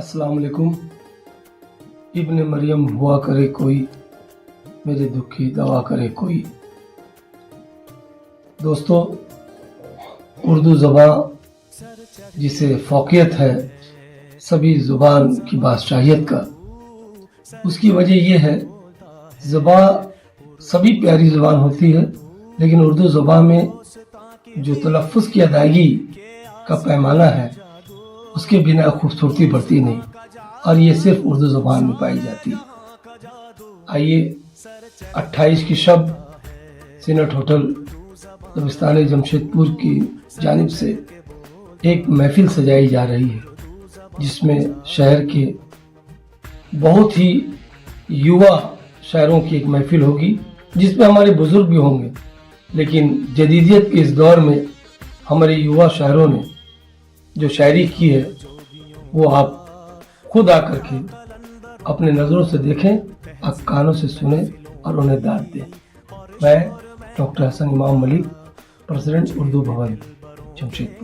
अस्सलाम वालेकुम। इब्न मरियम हुआ करे कोई, मेरे दुख की दवा करे कोई। दोस्तों, उर्दू ज़बान जिसे फ़ौक़ियत है सभी ज़ुबान की बादशाहियत का, उसकी वजह यह है ज़बान सभी प्यारी ज़बान होती है, लेकिन उर्दू ज़बान में जो तलफ़्फ़ुज़ की अदायगी का पैमाना है उसके बिना खूबसूरती बढ़ती नहीं, और ये सिर्फ उर्दू ज़बान में पाई जाती है। आइए 28 की शब सीनट होटल दबिस्तान जमशेदपुर की जानिब से एक महफिल सजाई जा रही है, जिसमें शहर के बहुत ही युवा शायरों की एक महफिल होगी, जिसमें हमारे बुजुर्ग भी होंगे। लेकिन जदीदियत के इस दौर में हमारे युवा शायरों ने जो शायरी की है वो आप खुद आकर के अपने नज़रों से देखें, आप कानों से सुने और उन्हें दाद दें। मैं डॉक्टर हसन इमाम मलिक, प्रेसिडेंट उर्दू भवन जमशेदपुर।